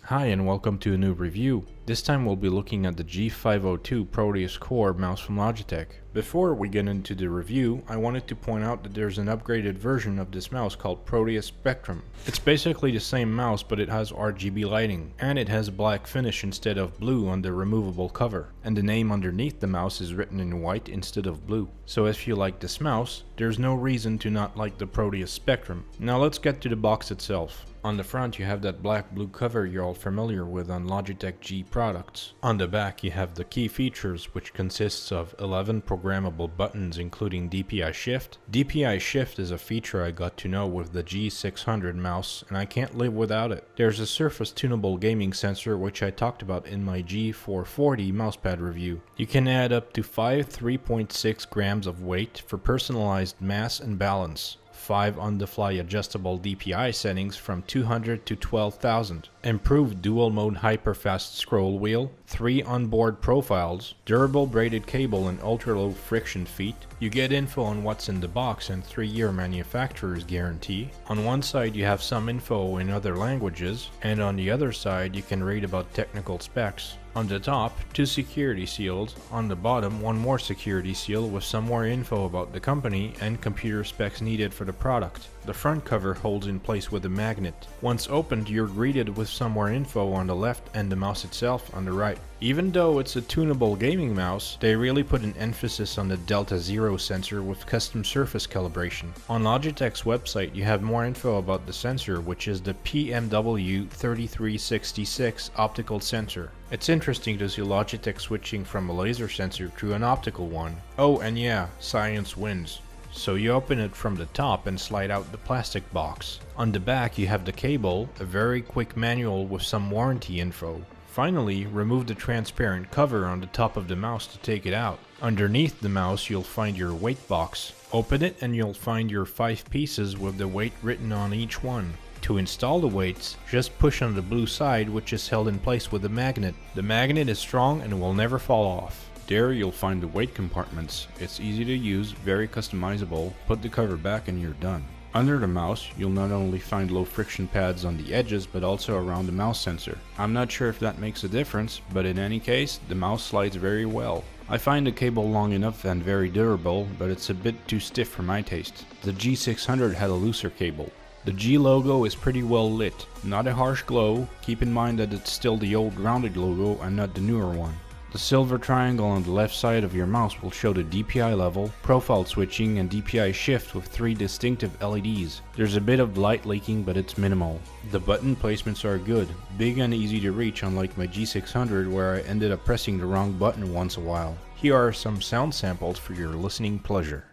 Hi and welcome to a new review. This time we'll be looking at the G502 Proteus Core mouse from Logitech. Before we get into the review, I wanted to point out that there's an upgraded version of this mouse called Proteus Spectrum. It's basically the same mouse, but it has RGB lighting, and it has a black finish instead of blue on the removable cover, and the name underneath the mouse is written in white instead of blue. So if you like this mouse, there's no reason to not like the Proteus Spectrum. Now let's get to the box itself. On the front you have that black-blue cover you're all familiar with on Logitech G products. On the back you have the key features, which consists of 11 programmable buttons including DPI Shift. DPI Shift is a feature I got to know with the G600 mouse and I can't live without it. There's a surface tunable gaming sensor which I talked about in my G440 mousepad review. You can add up to 5 3.6 grams of weight for personalized mass and balance. 5 on-the-fly adjustable DPI settings from 200 to 12,000, improved dual-mode hyper-fast scroll wheel, 3 onboard profiles, durable braided cable and ultra-low friction feet. You get info on what's in the box and 3-year manufacturer's guarantee. On one side you have some info in other languages, and on the other side you can read about technical specs. On the top, 2 security seals, on the bottom 1 more security seal with some more info about the company and computer specs needed for the product. The front cover holds in place with a magnet. Once opened, you're greeted with some more info on the left and the mouse itself on the right. Even though it's a tunable gaming mouse, they really put an emphasis on the Delta Zero sensor with custom surface calibration. On Logitech's website you have more info about the sensor, which is the PMW3366 optical sensor. It's interesting to see Logitech switching from a laser sensor to an optical one. Oh, and yeah, science wins. So you open it from the top and slide out the plastic box. On the back you have the cable, a very quick manual with some warranty info. Finally, remove the transparent cover on the top of the mouse to take it out. Underneath the mouse you'll find your weight box. Open it and you'll find your 5 pieces with the weight written on each one. To install the weights, just push on the blue side, which is held in place with a magnet. The magnet is strong and will never fall off. There you'll find the weight compartments. It's easy to use, very customizable. Put the cover back and you're done. Under the mouse, you'll not only find low friction pads on the edges but also around the mouse sensor. I'm not sure if that makes a difference, but in any case, the mouse slides very well. I find the cable long enough and very durable, but it's a bit too stiff for my taste. The G600 had a looser cable. The G logo is pretty well lit, not a harsh glow. Keep in mind that it's still the old rounded logo and not the newer one. The silver triangle on the left side of your mouse will show the DPI level, profile switching and DPI shift with 3 distinctive LEDs. There's a bit of light leaking but it's minimal. The button placements are good, big and easy to reach, unlike my G600 where I ended up pressing the wrong button once a while. Here are some sound samples for your listening pleasure.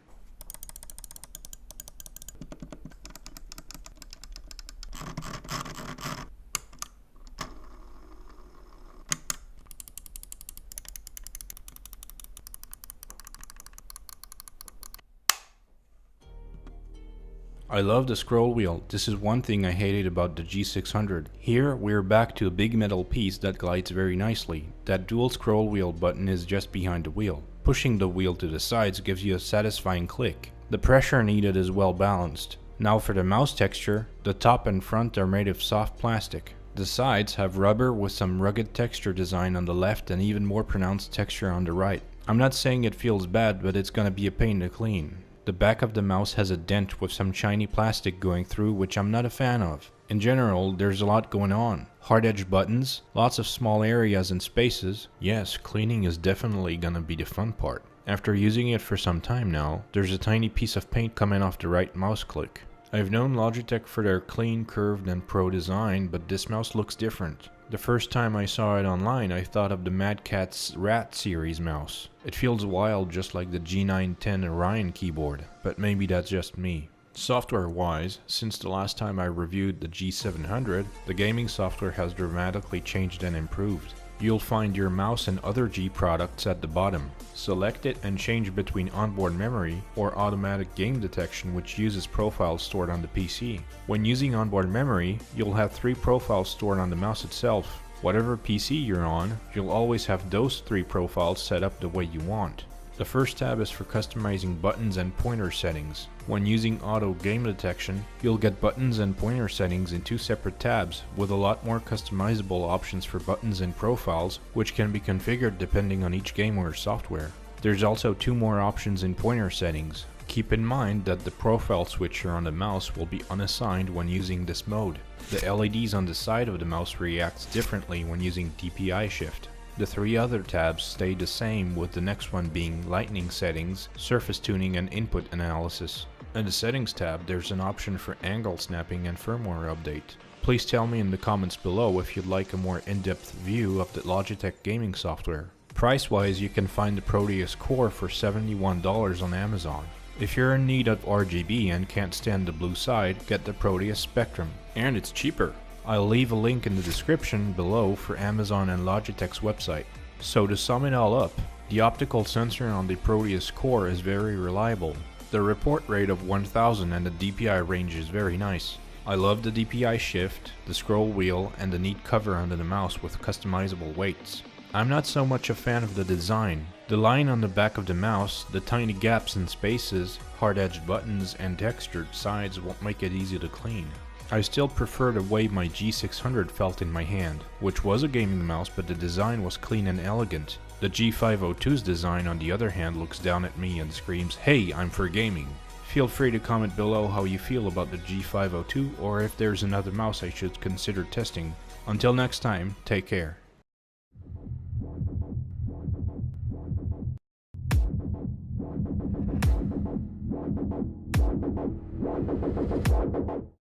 I love the scroll wheel. This is one thing I hated about the G600. Here we're back to a big metal piece that glides very nicely. That dual scroll wheel button is just behind the wheel. Pushing the wheel to the sides gives you a satisfying click. The pressure needed is well balanced. Now for the mouse texture, the top and front are made of soft plastic. The sides have rubber with some rugged texture design on the left and even more pronounced texture on the right. I'm not saying it feels bad, but it's gonna be a pain to clean. The back of the mouse has a dent with some shiny plastic going through, which I'm not a fan of. In general, there's a lot going on. Hard edge buttons, lots of small areas and spaces. Yes, cleaning is definitely gonna be the fun part. After using it for some time now, there's a tiny piece of paint coming off the right mouse click. I've known Logitech for their clean, curved and pro design, but this mouse looks different. The first time I saw it online, I thought of the Mad Catz Rat series mouse. It feels wild, just like the G910 Orion keyboard, but maybe that's just me. Software-wise, since the last time I reviewed the G700, the gaming software has dramatically changed and improved. You'll find your mouse and other G products at the bottom. Select it and change between onboard memory or automatic game detection, which uses profiles stored on the PC. When using onboard memory, you'll have 3 profiles stored on the mouse itself. Whatever PC you're on, you'll always have those 3 profiles set up the way you want. The first tab is for customizing buttons and pointer settings. When using auto game detection, you'll get buttons and pointer settings in two separate tabs, with a lot more customizable options for buttons and profiles, which can be configured depending on each game or software. There's also two more options in pointer settings. Keep in mind that the profile switcher on the mouse will be unassigned when using this mode. The LEDs on the side of the mouse reacts differently when using DPI shift. The three other tabs stay the same, with the next one being lighting settings, surface tuning and input analysis. In the settings tab, there's an option for angle snapping and firmware update. Please tell me in the comments below if you'd like a more in-depth view of the Logitech gaming software. Price-wise, you can find the Proteus Core for $71 on Amazon. If you're in need of RGB and can't stand the blue side, get the Proteus Spectrum. And it's cheaper. I'll leave a link in the description below for Amazon and Logitech's website. So to sum it all up, the optical sensor on the Proteus Core is very reliable. The report rate of 1000 and the DPI range is very nice. I love the DPI shift, the scroll wheel, and the neat cover under the mouse with customizable weights. I'm not so much a fan of the design. The line on the back of the mouse, the tiny gaps and spaces, hard-edged buttons, and textured sides won't make it easy to clean. I still prefer the way my G600 felt in my hand, which was a gaming mouse, but the design was clean and elegant. The G502's design, on the other hand, looks down at me and screams, "Hey, I'm for gaming." Feel free to comment below how you feel about the G502 or if there's another mouse I should consider testing. Until next time, take care.